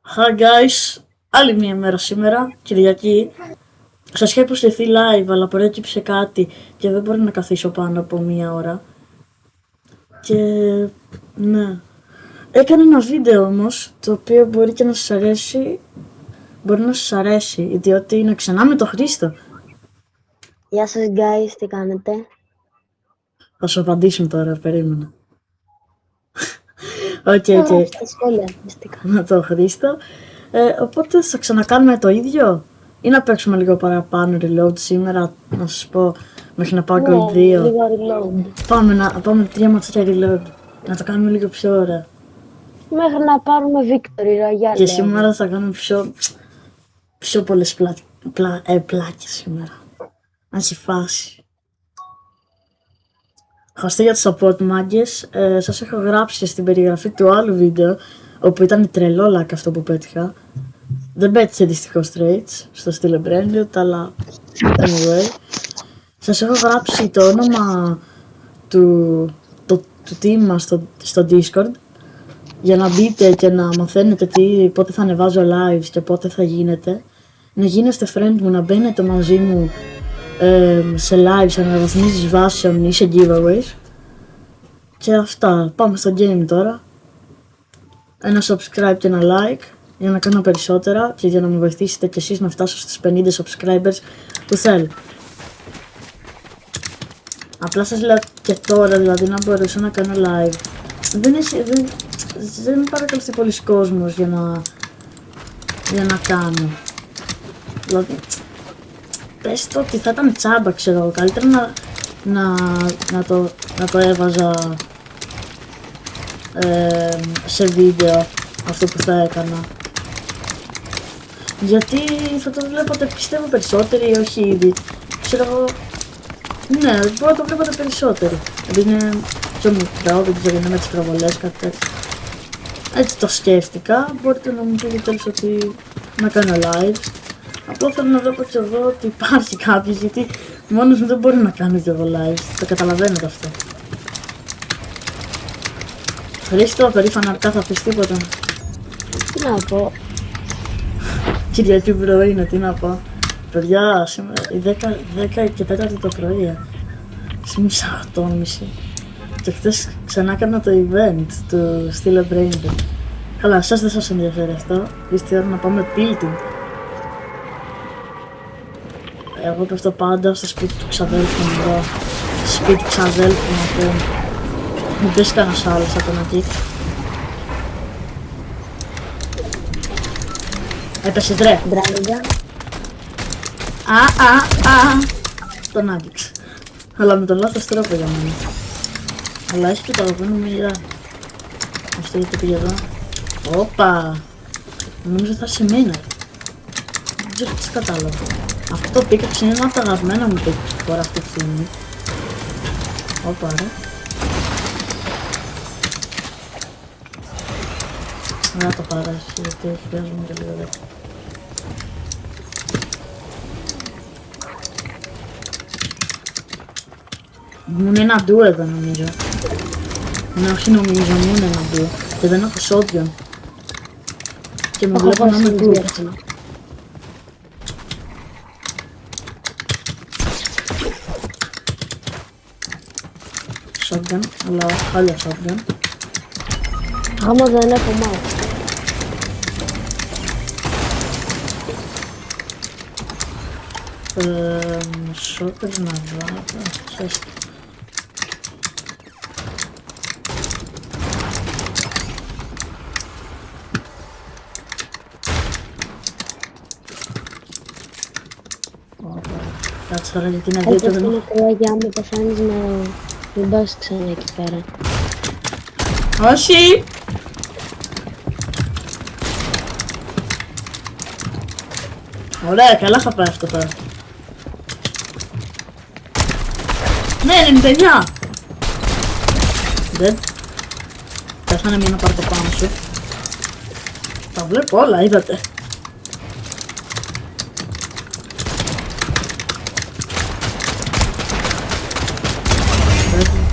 Hi guys, άλλη μια μέρα σήμερα, Κυριακή. Σας είχα υποστηθεί live, αλλά προέκυψε κάτι και δεν μπορώ να καθίσω πάνω από μία ώρα. Και ναι, έκανα ένα βίντεο όμως, το οποίο μπορεί και να σας αρέσει, μπορεί να σας αρέσει, διότι είναι ξανά με το Χρήστο. Γεια σας guys, τι κάνετε? Θα σου απαντήσουν τώρα, περίμενα. Οκ. Στα σχόλια, μυστικά. Με το Χρήστο. Οπότε θα ξανακάνουμε το ίδιο ή να παίξουμε λίγο παραπάνω reload σήμερα, να σας πω, μέχρι να πάω gold 2. Λίγο reload. Πάμε 3 ματσάκια reload, να το κάνουμε λίγο πιο ωραία. Μέχρι να πάρουμε victory, ραγιά. Και σήμερα θα κάνουμε πιο πολλές πλάκες σήμερα. Να έχει φάση. Ευχαριστώ για το support, μάγκες. Σας έχω γράψει στην περιγραφή του άλλου βίντεο, όπου ήταν τρελό like αυτό που πέτυχα. Δεν πέτυχε δυστυχώς trades στο στυλ Branded, αλλά anyway. Σας έχω γράψει το όνομα του team μας στο Discord, για να μπείτε και να μαθαίνετε πότε θα ανεβάζω lives και πότε θα γίνεται. Να γίνεστε friend μου, να μπαίνετε μαζί μου σε live, σε αναβαθμίσεις βάσεων ή σε giveaways. Και αυτά, πάμε στο game τώρα. Ένα subscribe και ένα like για να κάνω περισσότερα και για να με βοηθήσετε κι εσείς να φτάσω στις 50 subscribers που θέλω. Απλά σας λέω και τώρα, δηλαδή, να μπορούσα να κάνω live. Δεν παρακολουθεί πολλοί κόσμος για να κάνω. Δηλαδή, πες το ότι θα ήταν τσάμπα, ξέρω, καλύτερα να το έβαζα σε βίντεο αυτό που θα έκανα. Γιατί θα το βλέπατε, πιστεύω, περισσότεροι ή όχι ήδη. Ξέρω εγώ, ναι, μπορεί να το βλέπατε περισσότεροι. Επειδή είναι πιο μικρό, δεν ξέρω, είναι με τις προβολές, κάτι τέτοιο. Έτσι το σκέφτηκα, μπορείτε να μου πείτε τέλος ότι να κάνω live. Απλά θέλω να δω και εγώ ότι υπάρχει κάποιος, γιατί μόνος μου δεν μπορεί να κάνω και εγώ live. Το καταλαβαίνετε αυτό. Χρήστο, περήφανα αρκά, θα πεις τίποτα? Τι να πω? Κυριακή πρωί είναι, τι να πω. Παιδιά, σήμερα η 10 και 4 το πρωί. Σήμερα 8:30. Και χθες ξανά έκανα το event του Steel Brain. Καλά, εσάς δεν σας ενδιαφέρει αυτό. Ήρθε η ώρα να πάμε tilting. Εγώ πέφτω πάντα στο σπίτι του ξαδέλφου μου εδώ. Σπίτι του ξαδέλφου μου αυτό. Μην πες κανένας άλλος θα τον εκεί. Έπεσες ρε. Μπράβο. Τον άγγιξε. Αλλά με τον λάθος τρόπο για μένα. Αλλά έχει και το αγαπημένο μου γυρά. Αυτό γιατί πήγε εδώ. Όπα. Νομίζω θα σε μένα. Δεν ξέρω τι κατάλαβα. Αυτό το pickaxe είναι ένα από τα αγαπημένα μου pickaxe που φορά αυτή τη στιγμή. Όπα ρε. Να το παράσει, γιατί χρειάζομαι και λίγο δέκα. Μου είναι ένα ντου εδώ νομίζω. Ναι, όχι νομίζω, μου είναι ένα ντου. Και δεν έχω shotgun. Και με βλέπω να είμαι cooked. Shotgun, αλλά χάλια shotgun. Άμα δεν έχω mouse. Shotgun να βάλω, ξέρεις. Κάτσε τώρα γιατί είναι δύο και Έτσι δεν... είναι καλά για άμα πεθάνεις να μην πας ξανά εκεί πέρα. Όχι! Ωραία, καλά θα πάει αυτό τώρα. Ναι, 99! Δεν. Πέθανε μία να πάρει το πάνω σου. Τα βλέπω όλα, είδατε.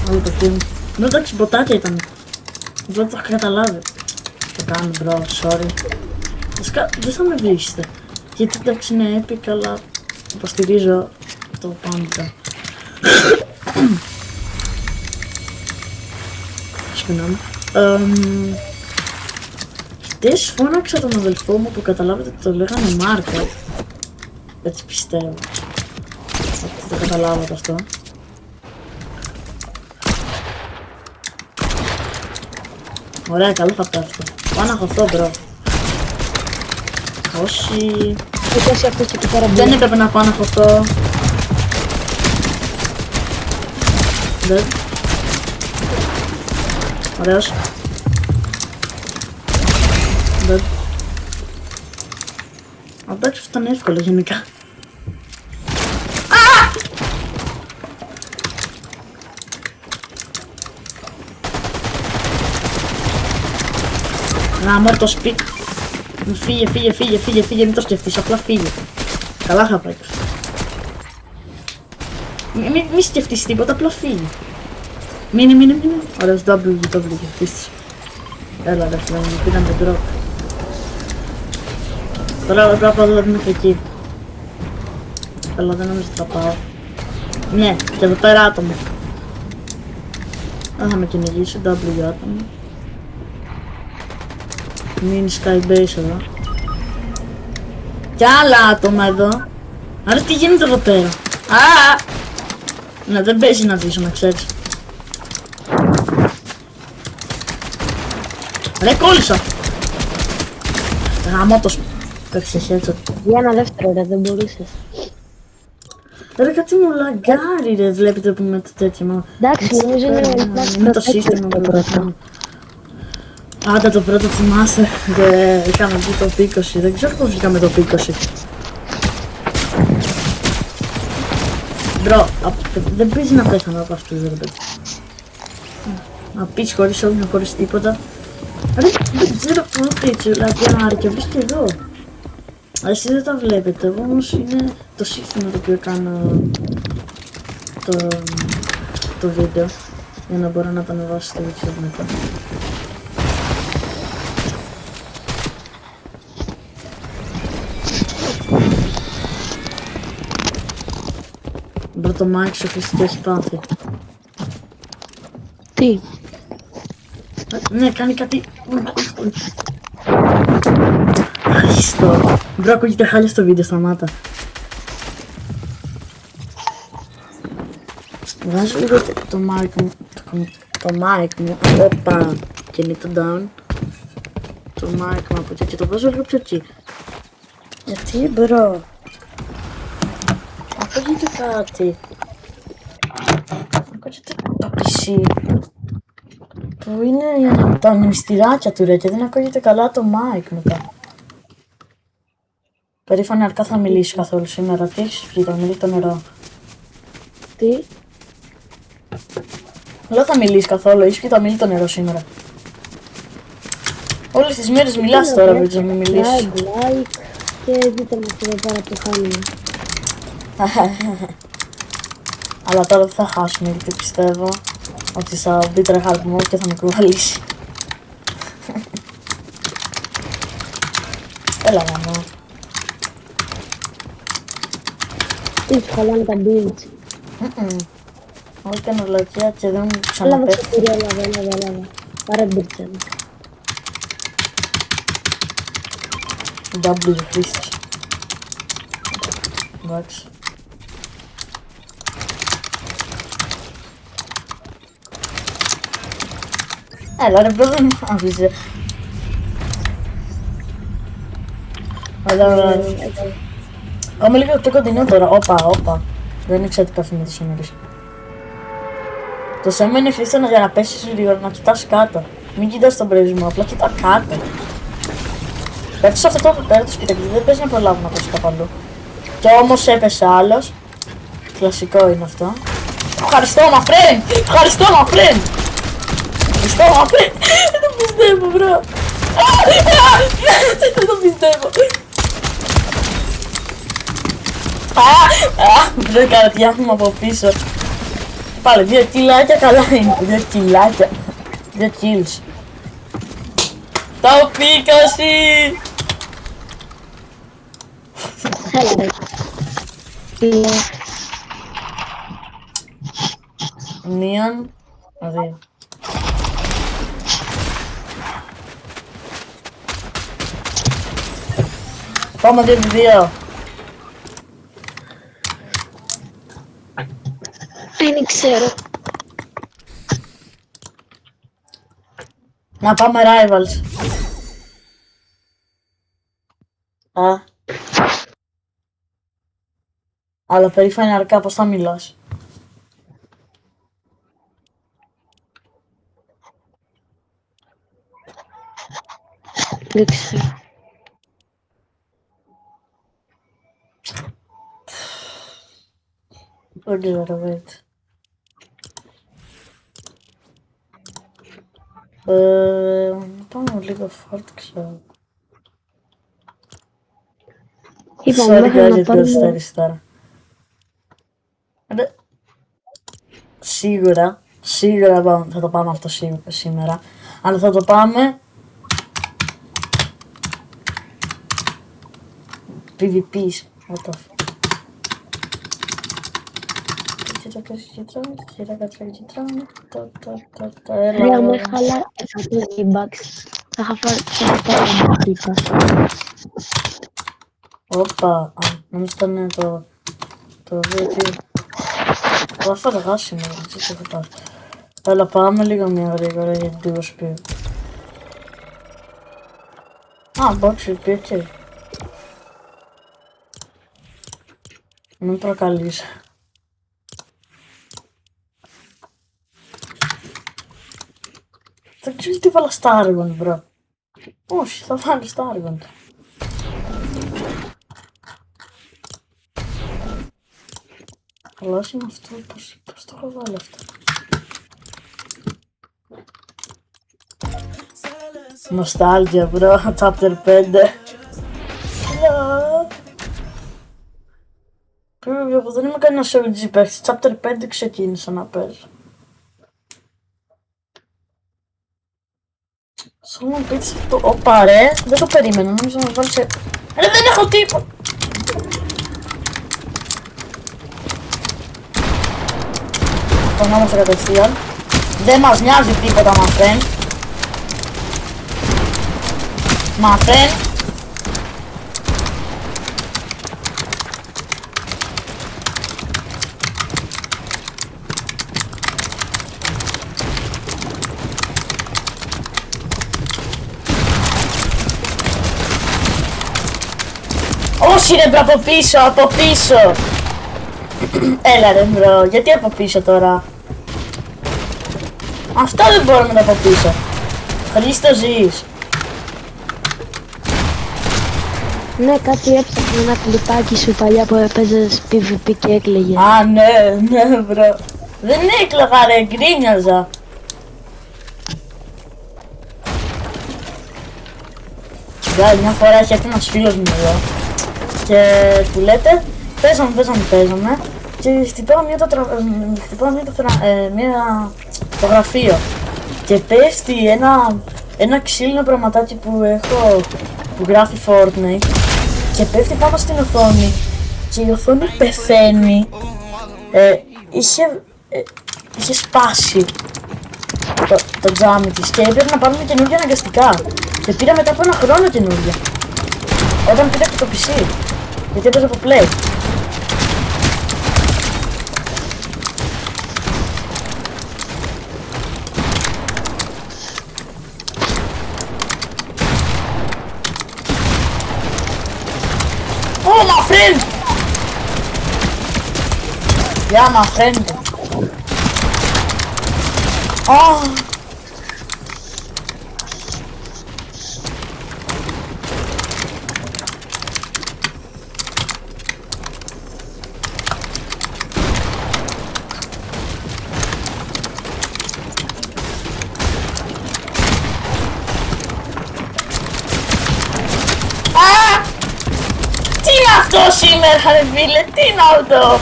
Όλο το team. Ναι, εντάξει, μποτάκια ήταν. Δεν το έχω καταλάβει. Το κάνω, bro, sorry. Δεν θα με βρίσκετε. Γιατί εντάξει είναι epic, αλλά υποστηρίζω το πάντα. Συγγνώμη. Χτες φώναξα τον αδελφό μου που καταλάβετε ότι το λέγανε Μάρκο. Έτσι πιστεύω. Ότι το καταλάβατε αυτό. Ωραία, καλό θα πέφτω. Πάω να χωθώ, μπρο. Όχι. Έχει αυτό και πέρα. Δεν έπρεπε να πάω να χωθώ. Δεν. Ωραίος. Δεν. Εντάξει, αυτό ήταν εύκολο γενικά. Γάμο το σπίτι. Φύγε, μην το σκεφτείς, απλά φύγε. Καλά θα πάει. Μη σκεφτείς τίποτα, απλά φύγε. Μείνε. Ωραίος, W, χτίστης. Έλα ρε φίλε μου, πήραν τον drop. Τώρα πρέπει να πάω δηλαδή μέχρι εκεί. Αλλά δεν νομίζω ότι θα πάω. Ναι, και εδώ πέρα άτομο. Δεν θα με κυνηγήσει, W άτομο. Mini skybase εδώ. Κι άλλα άτομα εδώ. Άρα τι γίνεται εδώ πέρα. Ναι, δεν παίζει να ζήσω, να ξέρεις. Ρε κόλλησα. Γαμώ το πέφτεις έτσι. Για ένα δεύτερο ρε, δεν μπορούσες. Ρε κάτι μου λαγκάρει ρε, βλέπετε που με το τέτοιο μου. Εντάξει, νομίζω είναι το σύστημα που κρατάμε. Άντε το πρώτο θυμάσαι, είχαμε βγει το P20, δεν ξέρω πώς βγήκαμε το P20. Μπρο, δεν πεις να πέθανα από αυτούς ρε παιδί. Να πεις χωρίς όπλο, χωρίς τίποτα. Ρε, δεν ξέρω πού πίτσου, δηλαδή και βρίσκει εδώ. Εσείς δεν τα βλέπετε, εγώ όμως είναι το σύστημα το οποίο κάνω το βίντεο για να μπορώ να το ανεβάσω στο YouTube μετά. Μπρο το μάικ σου φυσικά έχει πάθει. Τι? Ναι, κάνει κάτι... Χριστό. Μπρο, ακούγεται χάλια στο βίντεο, σταμάτα. Βάζω λίγο το mic μου, το mic μου, όπα, κινεί το down. Το mic μου από εκεί και το βάζω λίγο πιο εκεί. Γιατί, μπρο. Ακούγεται κάτι. Ακούγεται το PC. Που είναι τα μνηστηράκια του ρε και δεν ακούγεται καλά το mic μετά. Περήφανα αρκά θα μιλήσει καθόλου σήμερα. Τι έχεις πει, θα μιλήσει το νερό. Τι? Λέω θα μιλήσει καθόλου, έχεις πει θα μιλήσει το νερό σήμερα. Όλες τις μέρες μιλάς τώρα, δεν ξέρω να μιλήσεις. Like και δείτε μας εδώ πέρα από το χάνουμε. Αλλά τώρα δεν θα χάσουμε γιατί πιστεύω ότι θα μπει tryhard mode και θα με κουβαλήσει. Έλα γαμώ. Τι σου χαλάνε τα builds. Όλη την ορλοκία και δεν μου Έλα με ξαναπέφτει. ξεκουρία, έλα. Πάρε μπίρτσα. W χρήστης. Εντάξει. Έλα ρε μπρο, δεν μου άφησε. Αλλά... Είμαι λίγο πιο κοντινό τώρα, όπα. Δεν ήξερα τι καφέ με το σύνολες. Το σέμα είναι χρήσιμο για να πέσεις λίγο, να κοιτάς κάτω. Μην κοιτάς τον πρέσβημα, απλά κοιτά κάτω. Πέφτεις σε αυτό το πέρα του σπίτι, γιατί δεν παίζει να προλάβω να πέσει κάπου αλλού. Κι όμως έπεσε άλλος. Κλασικό είναι αυτό. Ευχαριστώ, my friend! Ευχαριστώ, my friend! Δεν το πιστεύω, μπρο! Δεν το πιστεύω! Βρε καρδιά μου από πίσω. Πάλι 2 κιλάκια καλά είναι. 2 κιλάκια. 2 kills. Το P20! Έλα ρε. Φίλε. Μείον 2. Πάμε 2-2. Δεν ξέρω. Να πάμε rivals. Α. Αλλά περιφανειακά πώς θα μιλάς. Δεν ξέρω. Δεν ξέρω, wait. Πάμε λίγο φόρτ, ξέρω. Είπαμε Sorry μέχρι guys, να γιατί πάρουμε... καθυστέρησα τώρα. Σίγουρα θα το πάμε αυτό σήμερα. Αλλά θα το πάμε PvPs. What the fuck. Ρε, με χαλά 100 V-Bucks. Θα είχα πάρει ένα Όπα, νομίζω ήταν το VT. Θα φάω σήμερα, δεν το έχω πάρει. Αλλά πάμε λίγο μια γρήγορα γιατί λίγο σπίω. Α, box VP, οκ. Μην προκαλείς. Δεν ξέρω τι βάλα στα Argon, bro. Όχι, θα βάλει στα Argon. Αλλά όχι με αυτό, πώς το έχω βάλει αυτό. Νοστάλγια, bro, chapter 5. Πρέπει από δεν είμαι κανένας OG παίχτης, chapter 5 ξεκίνησα να παίζω. Θέλω να πείτε αυτό, όπα ρε, δεν το περίμενα, νόμιζα να βάλει σε... Ρε δεν έχω τίποτα! Φωνόμαστε κατευθείαν. Δεν μας νοιάζει τίποτα, my friend. My friend. Όχι ρε μπρο, από πίσω, από πίσω. Έλα ρε μπρο, γιατί από πίσω τώρα. Αυτό δεν μπορούμε να από πίσω. Χρήστο ζεις. Ναι, κάτι έψαχνε ένα κλιπάκι σου παλιά που έπαιζες PvP και έκλαιγε. Α, ναι μπρο. Δεν έκλαιγα ρε, γκρίνιαζα. Μια φορά έχει έρθει ένας φίλος μου εδώ και του λέτε παίζαμε και χτυπάω μια το γραφείο και πέφτει ένα ξύλινο πραγματάκι που έχω που γράφει Fortnite και πέφτει πάνω στην οθόνη και η οθόνη πεθαίνει. Είχε σπάσει το τζάμι της και έπρεπε να πάρουμε καινούργια αναγκαστικά και πήρα μετά από ένα χρόνο καινούργια όταν πήρα και το PC γιατί έπαιζα από play. Oh my friend! Yeah my friend. Oh. Αυτό σήμερα ρε φίλε, τι είναι αυτό.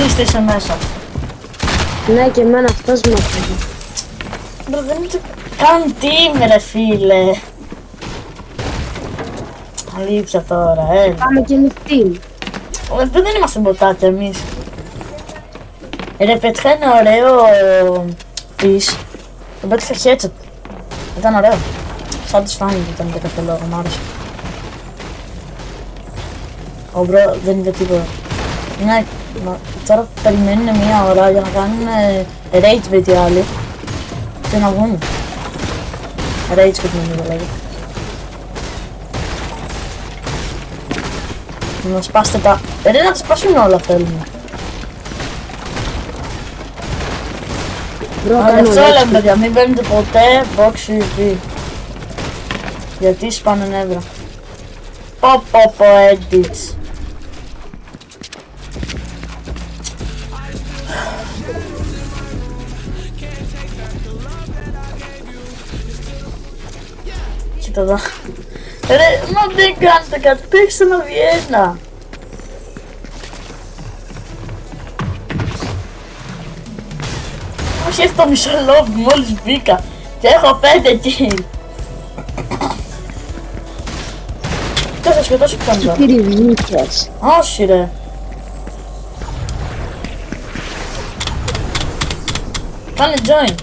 Είστε είσαι μέσα. Ναι και εμένα αυτός μου έφυγε. Δεν είναι το καν team ρε φίλε. Αλήθεια τώρα, Πάμε και με στυλ. Δεν είμαστε μποτάκια εμείς. Ρε, πέτυχα ένα ωραίο πις. Τον πέτυχα headshot. Ήταν ωραίο. Satisfying ήταν για κάποιο λόγο, μ' άρεσε. Ο μπρο δεν είδε τίποτα. Ναι, τώρα περιμένουν μία ώρα για να κάνουν rage bait οι άλλοι. Και να βγουν. Rage bait με δηλαδή. Να σπάσετε τα... Ρε, να τα σπάσουν όλα θέλουμε. Αλλά αυτό λέμε παιδιά, μην παίρνετε ποτέ box UV. Γιατί σπάνε νεύρα. Πω edits. Κοίτα εδώ. Ρε, μα δεν κάνετε κάτι, παίξτε να Βιέννα. Μου έχει το μισό λόμπι μόλις μπήκα και έχω 5 kill. Τι θα σκοτώσω πιάνει τώρα. Πυριβνίκες. Όχι ρε. Κάνε join.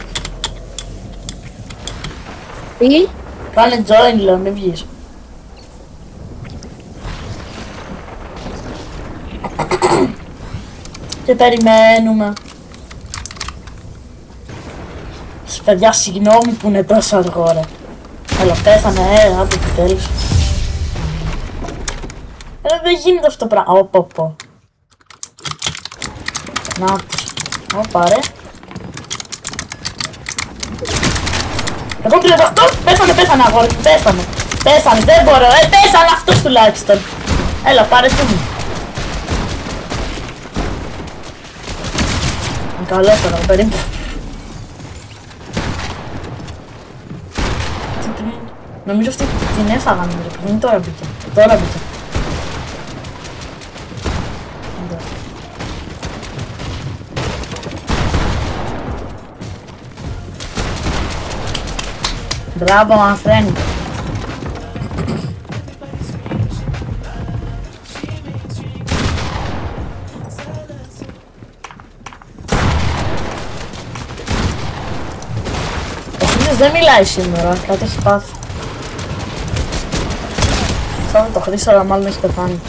Τι? Κάνε join λέω, μην βγεις. Και περιμένουμε. Παιδιά, συγγνώμη που είναι τόσο αργό ρε. Έλα, πέθανε, άντε επιτέλους. Δεν γίνεται αυτό το πράγμα. Πω. Να τους. Όπα ρε. Εγώ 38, πέθανε αγόρι, πέθανε, δεν μπορώ, πέθανε αυτός τουλάχιστον. Έλα, πάρε του μου. Καλώς τώρα, περίπου. Νομίζω αυτή την έφαγαν, πριν τώρα μπήκε. Μπράβο, my friend. Ο Χρήστος δεν μιλάει σήμερα, κάτι έχει πάθει. Σαν το Χρήστο, αλλά μάλλον έχει πεθάνει.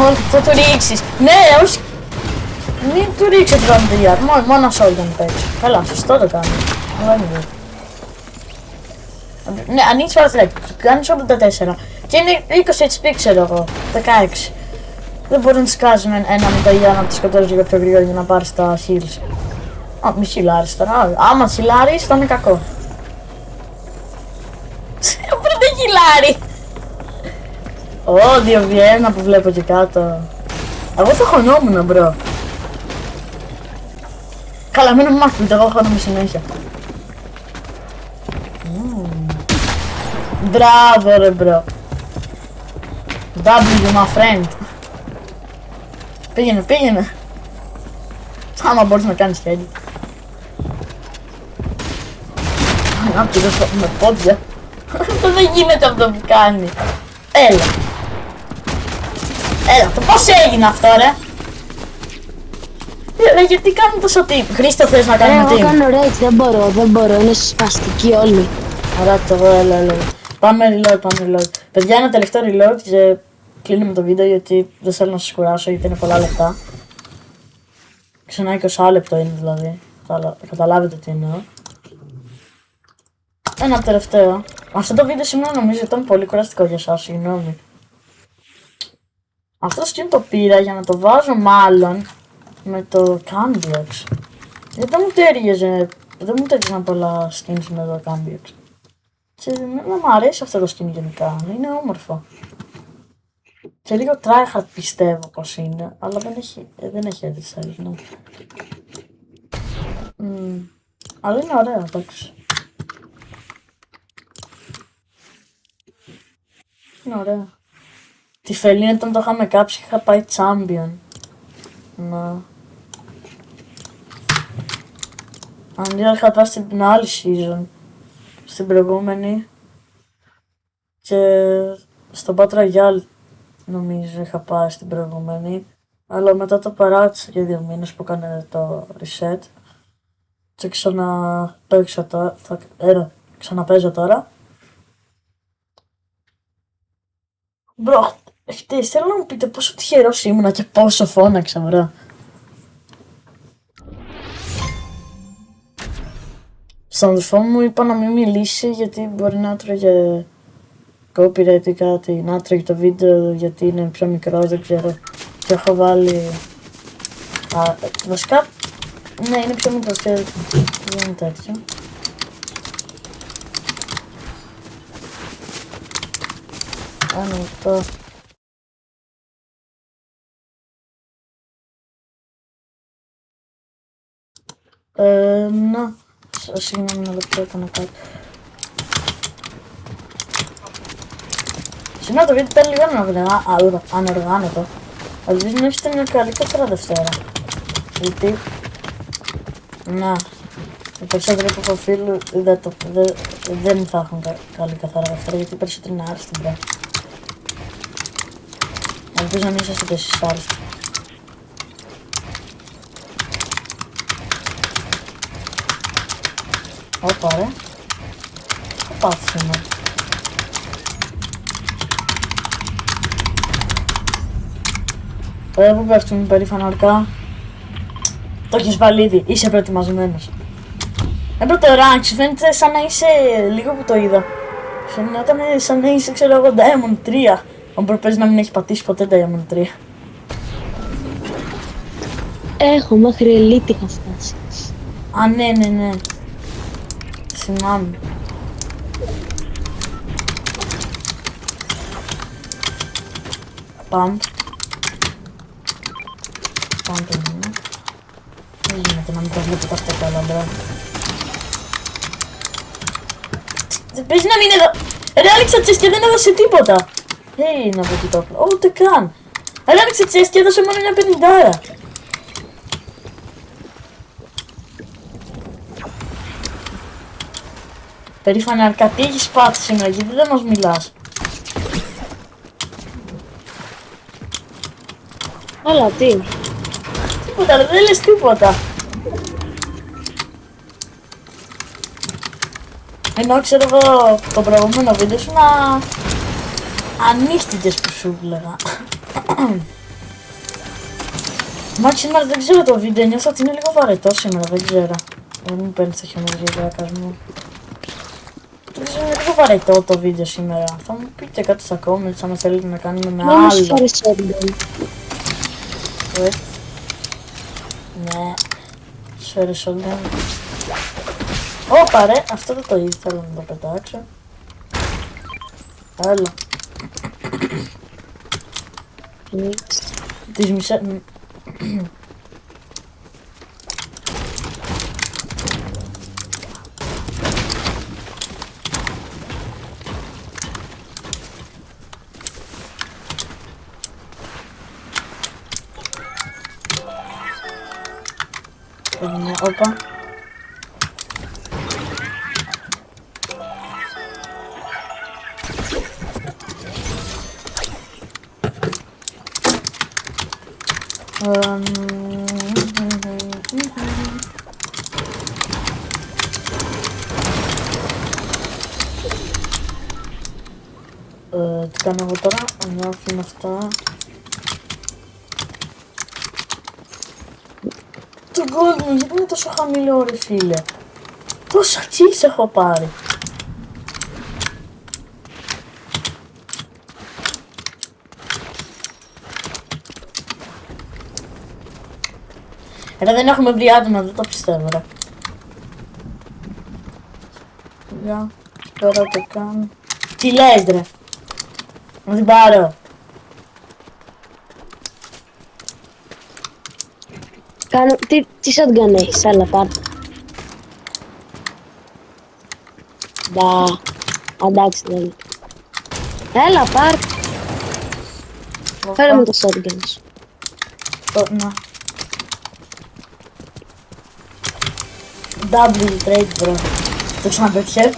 Όχι, θα του ρίξεις. Ναι, όχι. Μην του ρίξετε τον VR, μόνο assault δεν παίξει. Καλά, σωστό το κάνει. Δεν είναι. Ναι, ανοίξεις παραθυράκι, κάνεις 84 και είναι 20 HP ξέρω εγώ, 16. Δεν μπορεί να τις κάνεις με ένα με τα VR να τις σκοτώσεις για πιο γρήγορα για να πάρεις τα heals. Μη χιλάρεις τώρα, άμα χιλάρεις θα είναι κακό. Πρώτα χιλάρι! Ω, 2v1 που βλέπω και κάτω. Εγώ θα χωνόμουν μπρο. Καλά, μην μου μάθετε, εγώ χώνομαι συνέχεια. Μπράβο ρε μπρο. W my friend. Πήγαινε. Άμα μπορείς να κάνεις και έτσι. Να πήρες με πόδια. Αυτό δεν γίνεται αυτό που κάνει. Έλα, το πώς έγινε αυτό ρε. Γιατί κάνουν τόσο team. Χρήστο, θες να κάνουμε team? Εγώ κάνω rage, δεν μπορώ, είναι σπαστικοί όλοι. Ωραία, το εγώ, έλα. Πάμε reload. Παιδιά, ένα τελευταίο reload και κλείνουμε το βίντεο γιατί δεν θέλω να σας κουράσω γιατί είναι πολλά λεπτά. Ξανά 20 λεπτό είναι δηλαδή. Θα καταλάβετε τι εννοώ. Ένα τελευταίο. Αυτό το βίντεο σήμερα νομίζω ήταν πολύ κουραστικό για εσάς, συγγνώμη. Αυτό το skin το πήρα για να το βάζω μάλλον με το Cambiox. Γιατί δεν μου τέριαζαν πολλά skins με το Cambiox. Και μου αρέσει αυτό το skin γενικά, είναι όμορφο. Και λίγο tryhard πιστεύω πως είναι, αλλά δεν έχει edit size, ναι. Αλλά είναι ωραίο, εντάξει. Είναι ωραίο. Τη Φελίνη όταν το είχαμε κάψει είχα πάει champion. Να. Αν είχα πάει στην άλλη season. Στην προηγούμενη. Και στο Battle Royale νομίζω είχα πάει στην προηγούμενη. Αλλά μετά το παράτησα για 2 μήνες που έκανε το reset. Και ξαναπαίζω τώρα. Μπρο, χτες θέλω να μου πείτε πόσο τυχερός ήμουνα και πόσο φώναξα, μπρο. Στον αδερφό μου είπα να μην μιλήσει γιατί μπορεί να τρώγε copyright ή κάτι, να τρώγε το βίντεο γιατί είναι πιο μικρό, δεν ξέρω. Και έχω βάλει... βασικά, ναι, είναι πιο μικρό και δεν είναι τέτοιο. Ανοιχτό. Να, συγγνώμη ένα λεπτό, έκανα κάτι. Σήμερα το βίντεο ήταν λίγο ανοργάνωτο. Ελπίζω να έχετε μια καλή καθαρά Δευτέρα. Γιατί, να, οι περισσότεροι που έχω φίλου δεν θα έχουν καλή καθαρά Δευτέρα γιατί οι περισσότεροι είναι άρρωστοι, μπρε. Ελπίζω να μην είσαστε και εσείς άρρωστοι. Όπα ρε. Τι πάθεις σήμερα. Ωραία που πέφτουν περήφανα αρκά. Το έχεις βάλει ήδη, είσαι προετοιμασμένος. Πρώτο rank, σου φαίνεται σαν να είσαι, λίγο που το είδα. Φαίνεται σαν να είσαι, ξέρω εγώ, Diamond 3. Αν παίζει να μην έχει πατήσει ποτέ Diamond 3. Έχω, μέχρι Elite είχα φτάσει. Α, ναι. Θυμάμαι. Πάμε το είναι. Δεν γίνεται να μην το βλέπω αυτά καλά, μπράβο. Δεν παίζει να μην εδώ. Ρε, άνοιξα τσες και δεν έδωσε τίποτα. Είναι από εκεί το όπλο. Ούτε καν. Ρε, άνοιξα τσες και έδωσε μόνο μια 50. Περήφανα αρκά, τι έχεις πάθει σήμερα, γιατί δεν μας μιλάς. Αλλά τι. Τίποτα, δεν λες τίποτα. Ενώ ξέρω εγώ το προηγούμενο βίντεο σου να ανοίχτηκες που σου έλεγα. Μα σήμερα δεν ξέρω το βίντεο, νιώθω ότι είναι λίγο βαρετό σήμερα, δεν ξέρω. Δεν μου παίρνει το χιόνι για δάκασμο. Δεν ξέρω, είναι λίγο βαρετό το βίντεο σήμερα. Θα μου πείτε κάτι στα comments αν θέλετε να κάνουμε με άλλο. Μόνος φορές shotgun. Ναι, σφαίρες shotgun. Όπα ρε, αυτό δεν το ήθελα να το πετάξω. Έλα. Τις μισές... Όπα. Τι κάνω εγώ τώρα, να αφήνω αυτά. Το gold μου, γιατί είναι τόσο χαμηλό ρε φίλε. Τόσα kills έχω πάρει. Ρε δεν έχουμε βρει άτομα, δεν το πιστεύω ρε. Για, τώρα το κάνω. Τι λες ρε. Να την πάρω. Κάνω, τι shotgun έχεις, έλα πάρτε. Μπα, εντάξει δεν είναι. Έλα πάρτε. Φέρε μου το shotgun σου. Να. Double trade bro. Το ξαναπετυχαίνω.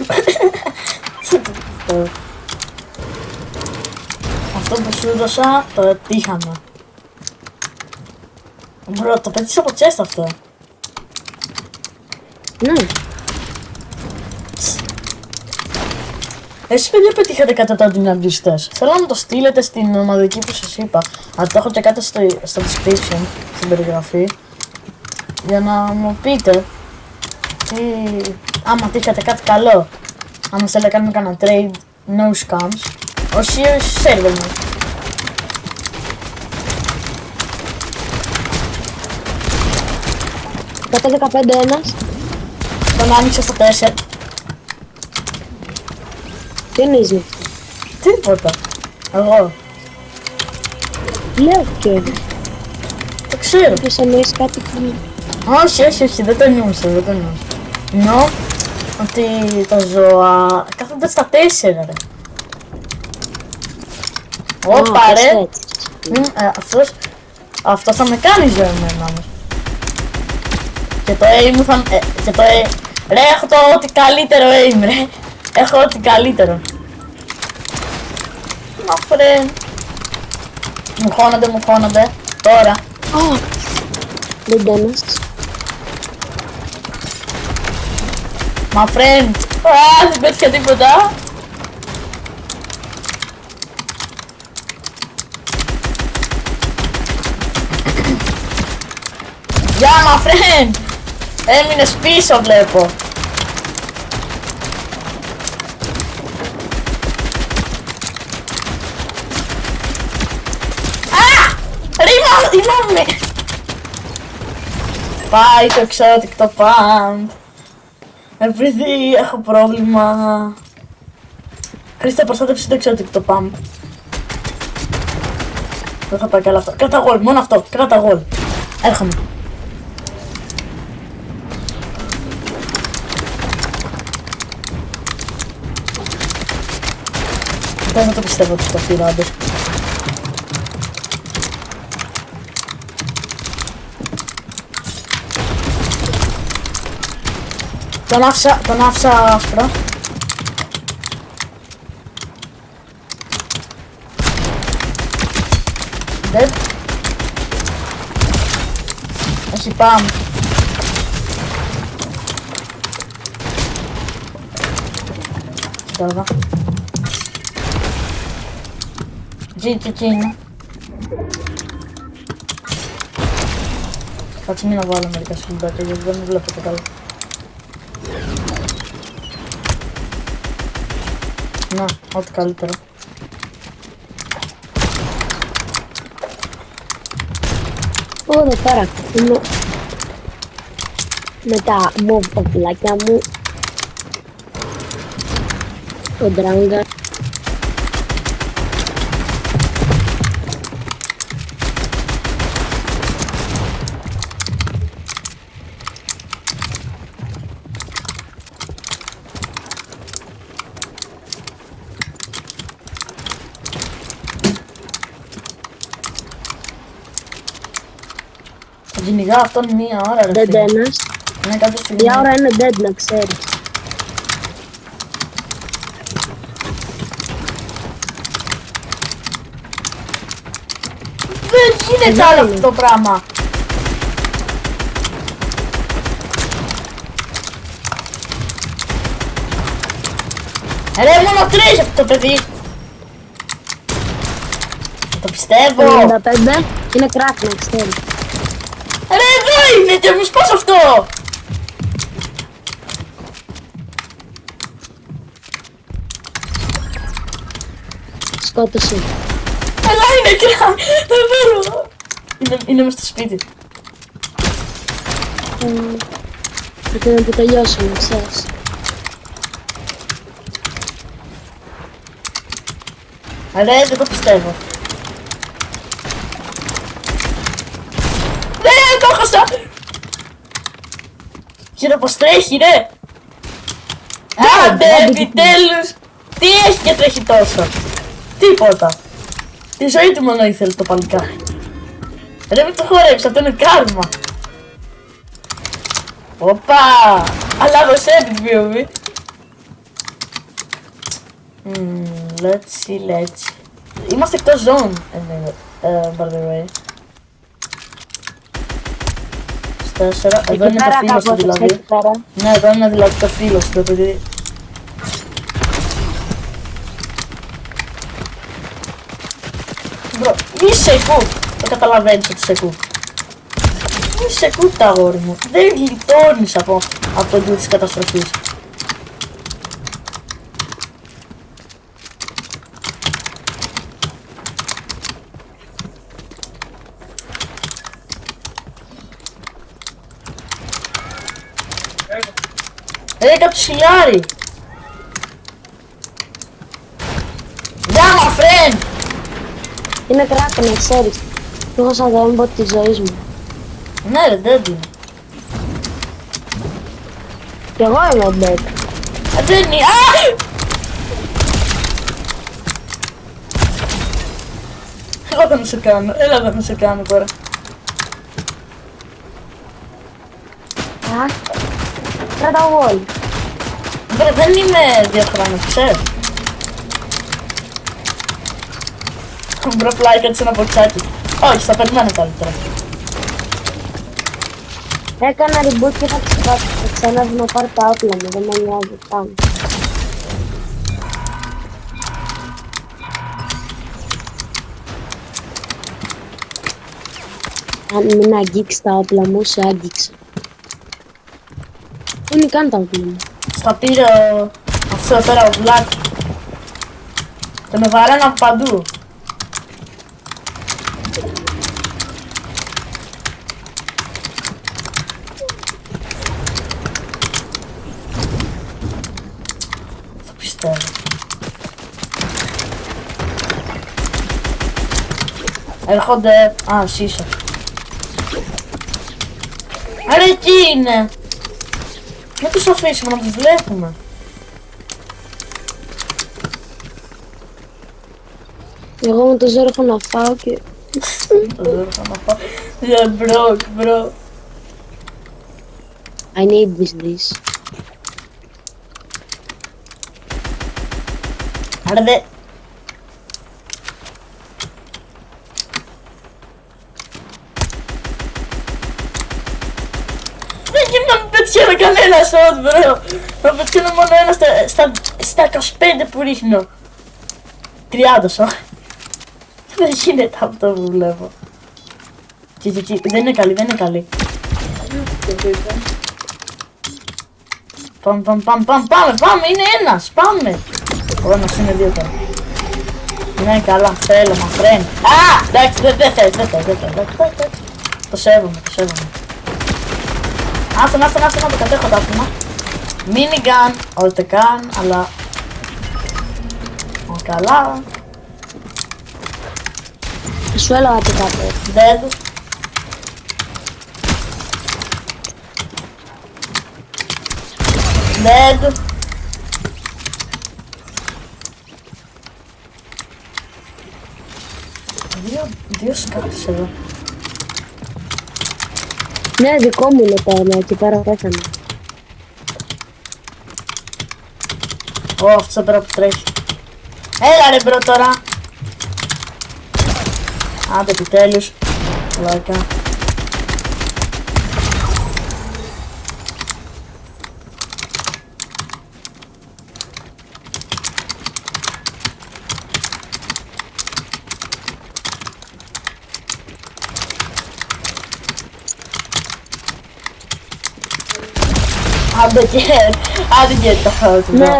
του δώσα, το τύχαμε. Μπρο, το πέτυχε από chest αυτό. Ναι. Εσείς παιδιά πετύχατε κάτι από αντιναμπιστές. Θέλω να μου το στείλετε στην ομαδική που σας είπα. Αλλά το έχω και κάτω στο description, στην περιγραφή. Για να μου πείτε άμα τύχατε κάτι καλό. Άμα θέλετε να κάνουμε κανένα trade, no scams. Όσοι server μου. Κατά 15 ένας. Τον άνοιξα στα 4. Τι εννοείς? Τίποτα. Εγώ. Λέω και εγώ. Το ξέρω. Ποιος εννοείς κάτι που... Όχι, δεν το εννοούσα, Εννοώ ότι τα ζώα κάθονται στα 4 ρε. Ωπα ρε. Αυτός θα με κάνει ζώα εμένα όμως. Και το aim μου θα... Ρε, έχω το ό,τι καλύτερο aim ρε. Έχω ό,τι καλύτερο. Μα φρέ. Μου χώνονται. Τώρα. Δεν τένας. My friend. Δεν πέτυχα τίποτα. Γεια, my friend. Έμεινες πίσω βλέπω. Ρίμαμε. Πάει το exotic το pump. Επειδή έχω πρόβλημα. Χρήστε προστάτευση το exotic το pump. Δεν θα πάει καλά αυτό. Κράτα γολ, μόνο αυτό. Κράτα γολ. Έρχομαι. Δεν το πιστεύω ότι το πήρα όντως. Τον άφησα άσπρο. Dead. Όχι, πάμε. Τώρα. GG είναι. Κάτσε μην να βάλω μερικά σκυλμπάκια γιατί δεν με βλέπετε καλά. Να, ό,τι καλύτερο. Εδώ πέρα είμαι με τα μοβοπλάκια μου. Ο Ντράγκα. Κυνηγάω αυτόν μία ώρα ρε Δεν φίλε. τένας. Ναι, κάποια στιγμή. Μια ώρα είναι dead να ξέρεις. Δεν γίνεται άλλο αυτό το πράγμα. Ρε, μόνο 3 αυτό το παιδί. Το πιστεύω. 95 είναι crack να ξέρεις. Ρε, εδώ είναι και μου σπάς αυτό. Σκότωσε. Αλλά είναι crack. Δεν μπορώ. Είναι μες στο σπίτι. Πρέπει να το τελειώσουμε, ξέρεις. Ρε, δεν το πιστεύω. Ρε, το έχασα! Κοίτα πως τρέχει, ρε! Άντε, επιτέλους! Τι έχει και τρέχει τόσο! Τίποτα! Τη ζωή του μόνο ήθελε το παλικάρι. Ρε, μην το χορέψει, αυτό είναι κάρμα! Οπα! Αλλά δωσέ την POV! Let's see. Είμαστε εκτός zone, by the way. Στα 4, εδώ είναι το φίλος του δηλαδή. Ναι, εδώ είναι δηλαδή το φίλος του, επειδή... Μπρο, μη σε κου! Το καταλαβαίνεις ότι σε κου. Μη σε κου τα αγόρι μου. Δεν γλιτώνεις από τον ντου της καταστροφής. Κάποιος χιλιάρι! Δάμα, friend! Είναι κράκο, να ξέρεις. Εγώ σαν το έμπο της ζωής μου. Ναι ρε, δεν είναι. Κι εγώ είμαι dead. Δεν είναι. Α! Εγώ δεν σε κάνω. Έλα δεν σε κάνω τώρα. Α, κράτα wall. Βρε, δεν είμαι διαχρόνος, ξέρω. Μπρο, πλάι κάτσε ένα μποξάκι. Όχι, θα περιμένω καλύτερα. Έκανα reboot και θα ξανά να πάρω τα όπλα μου, δεν με νοιάζει καν. Αν μην αγγίξεις τα όπλα μου, σε άγγιξα. Πού είναι καν τα όπλα μου. Στα πήρε αυτό εδώ πέρα ο Black. Και με βαράνε από παντού. Θα πιστεύω. Έρχονται... Α, σύσα. Άρα εκεί είναι. Μην τους αφήσουμε να τους βλέπουμε. Εγώ με το ζώρο έχω να φάω και... Το ζώρο έχω να φάω. Yeah, bro. I need this. Άρα δε... Δεν γίνεται να μην πετυχαίνω κανένα shot, bro. Να πετυχαίνω μόνο ένα στα 25 που ρίχνω. 30 shot. Δεν γίνεται αυτό που βλέπω. Κι, δεν είναι καλή. Πάμε, είναι ένας, πάμε. Ο ένας είναι δύο τώρα. Ναι, καλά, θέλω, μα φρένει. Α, εντάξει, δεν θες. Το σέβομαι. Άστον, να το κατέχω το άτομα. Minigun, ούτε καν, αλλά... Καλά. Σου έλεγα τι κάτω. Dead. Δύο σκάτους εδώ. Ναι, δικό μου είναι το ένα, εκεί πέρα πέθανε. Αυτός εδώ πέρα που τρέχει. Έλα ρε μπρο τώρα. Άντε επιτέλους. Λάκα. Άντε και τα χάω του. Ναι.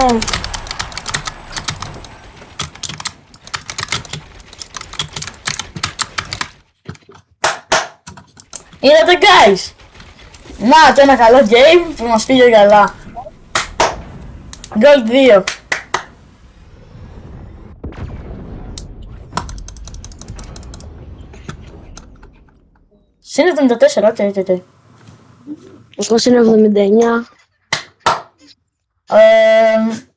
Είδατε guys. Να, το ένα καλό game που μας πήγε καλά. Gold 2. Συν 74, οκ. Εγώ είναι 79.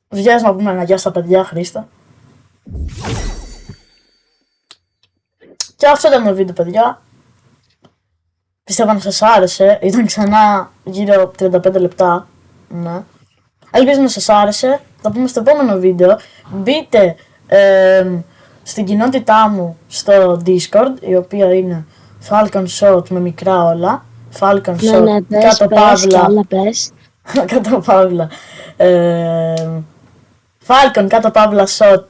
Βγες να πούμε ένα γεια στα παιδιά, Χρήστα. Και αυτό ήταν το βίντεο, παιδιά. Πιστεύω να σας άρεσε. Ήταν ξανά γύρω 35 λεπτά. Ναι. Ελπίζω να σας άρεσε. Θα πούμε στο επόμενο βίντεο. Μπείτε στην κοινότητά μου στο Discord, η οποία είναι Falcon Shot με μικρά όλα. Falcon Shot, Ναι, πες, κάτω πες, παύλα. κι άλλα πες. Κάτω παύλα. Falcon, κάτω παύλα Shot,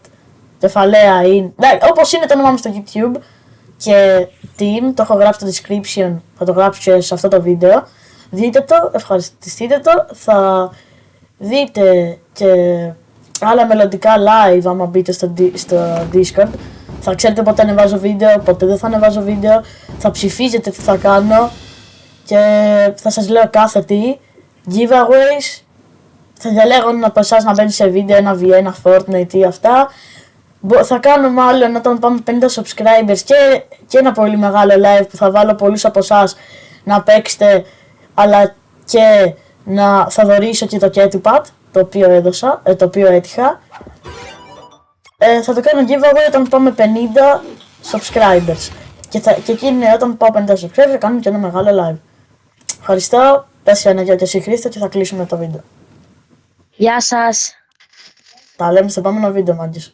κεφαλαία είναι. Όπως είναι το όνομά μου στο YouTube. Και team, το έχω γράψει στο description, θα το γράψω και σε αυτό το βίντεο. Δείτε το, ευχαριστηθείτε το, θα δείτε και άλλα μελλοντικά live άμα μπείτε στο Discord. Θα ξέρετε πότε ανεβάζω βίντεο, πότε δεν θα ανεβάζω βίντεο, θα ψηφίζετε τι θα κάνω και θα σας λέω κάθε τι. Giveaways, θα διαλέγω ένα από εσάς να μπαίνει σε βίντεο, ένα V1, ένα Fortnite ή αυτά. Θα κάνω μάλλον όταν πάμε 50 subscribers και ένα πολύ μεγάλο live που θα βάλω πολλούς από εσάς να παίξετε, αλλά και θα δωρήσω και το Ketupad το οποίο έδωσα, το οποίο έτυχα. Θα το κάνω giveaway όταν πάμε 50 subscribers και εκείνη όταν πάω 50 subscribers θα κάνουμε και ένα μεγάλο live. Ευχαριστώ, πες ένα γεια και εσύ Χρήστο και θα κλείσουμε το βίντεο. Γεια σας. Τα λέμε στο επόμενο βίντεο, μάγκες.